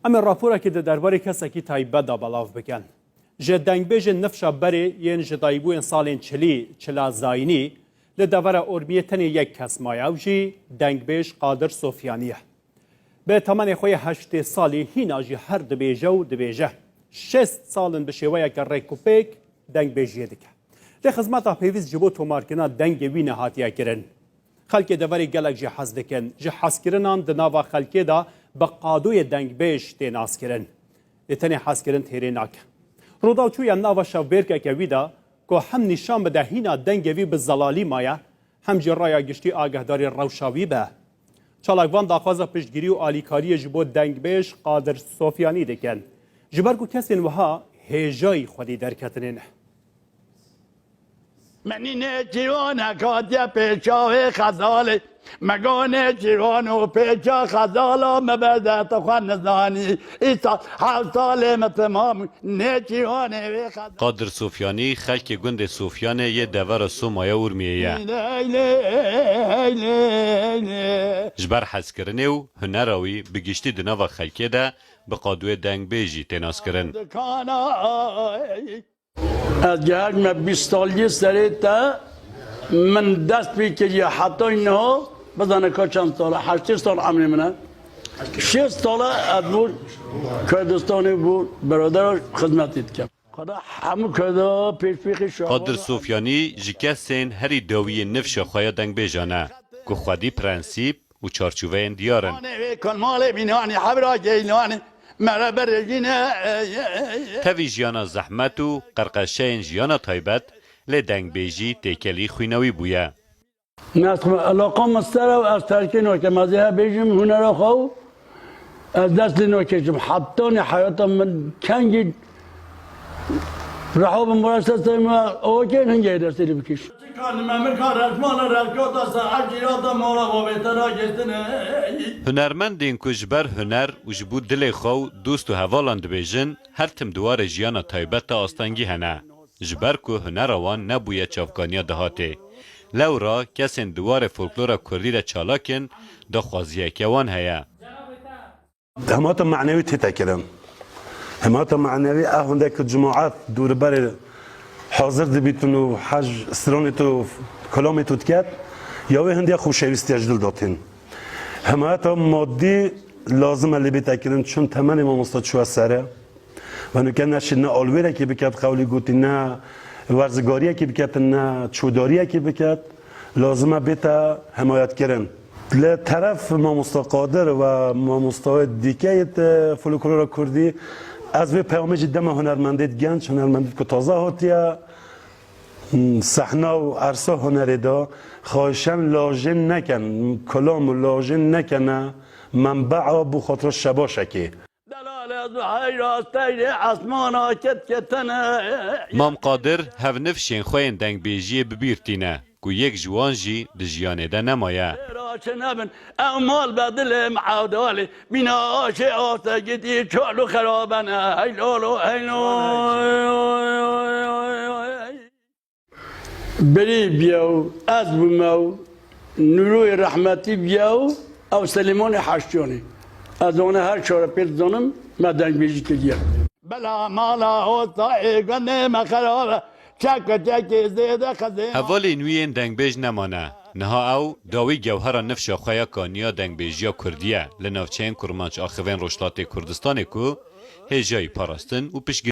اما راپورا که درباره کسی که تایبت دا بلاف بکن جه دنگبیج نفشا بری ین جدایبو سالین چلا زاینی لدور ارمیه تنی یک کس مایو جی دنگبیج قادر سفیانیه به تمن خوی 8 سالی هینا جی هر دبیجه و دبیجه 6 سالن بشیوه که ریکوپیک دنگبیجیه دکه لی خزمتا پیویز جبو تومارکنا دنگ وی نهاتیه کرن خلک دوری گلک جی حز دکن جی حز کرنان دناوا خلکی دا بقادوی دنگبیج تیناس کرن اتنی حز کرن تیره ناکه روداوچویا ناوا شوبرکه که ویدا که هم نشان بده هینا دنگوی به زلالی مایه هم جرایا گشتی آگهداری روشاوی به چالاکوان داخوازا پشتگیری و آلیکاری جبو دنگبیج قادر سفیانی دکن جبرگو کسین وها هیجای خودی درکتنین منی جیوان کاتیا پیچاوی خزاله مگان جیوان و پیچا خزالا مبرده تخوان نزانی ایسا هر سال متمام نه جیوان وی خزاله قادر سفیانی خلک گند سفیان یه دور سومایه ورمیه جبر حس کرنه و هنراوی بگشتی دناو خلکه ده به قادوی دنگ بیجی تیناس کرن از جهاز من 20 سالی سری تا من دست بیکری حتی اینها بزنه که چند ساله 8 سال عمری منه 6 ساله از بود کردستانی بود برادر خدمتید کرد خدا همون کرده پیش پیخی شما قادر سفیانی جکسین هری داوی نفش خواه دنگ بیجانه که خودی پرنسیب و چارچوبه این دیارن کلمال بینانی حبرا گیلانی تاوی جیانا زحمت و قرقشه جیانا تایبت لی دنگ بیجی تیکلی خوینوی بویه مثلا علاقه مستر و از ترکی نوکه مزیه بیجیم هنر خواهو از دست نوکه حتی حیاتا من کنگی رحاب مرسل سیم اوکی هنگی درستی بکش هنرمندین که جبر هنر و جبو دل خو دوست و هوالان دبیجن هر تم دوار جیانا تایبت آستانگی هنه جبر که هنر آوان نبوید چافکانیا دهاته لورا کسین دوار فولکلورا کردی را چالاکن دا خوازیه کیوان هیا همات معنوی تتکرم همات معنوی هنده که جماعت دور بر حاضر دبیتون و حج سرانتو کلامتو تکت یا هندی خوشویستی اجدل داتین همات مادی لازم اللي بتاكلن چون تمن ما مستاد شو سره و نکن نشد نه آلویره که بکرد قولی گوتی نه ورزگاریه که بکرد نه چوداریه که بکرد لازمه بیتا حمایت کردن ل طرف ما مستقادر و ما مستعد دیگه فولکلور کردی از به پیام جدم هنرمندیت گنج هنرمندیت که تازه هاتیه صحنه و عرصه هنری دا خواهشن لاجن نکن کلام لاجن نکنه منبع بو خاطر شباشه که مام قادر هف نفشین خوین دنگ بیجی ببیرتینه که یک جوان جی دجیانه ده نمایه امال بدل معادالی بینا آشه آسا گیتی چالو خرابنه هیلولو بری بیاو از بماو نوروی رحمتی بیاو او سلیمان حشتیانی از اون هر چهار پیت زنم ما دنگ بیجی کردیم بلا مالا ہوتا ایگنه مخرابه حوالی نوین دنگ بیج نمانه نها او داوی گوهر نفش خواه کانیا دنگ بیجیا کردیه لنافچین کرمانچ آخوین روشلات کردستان کو هجای پاراستن و پشگیر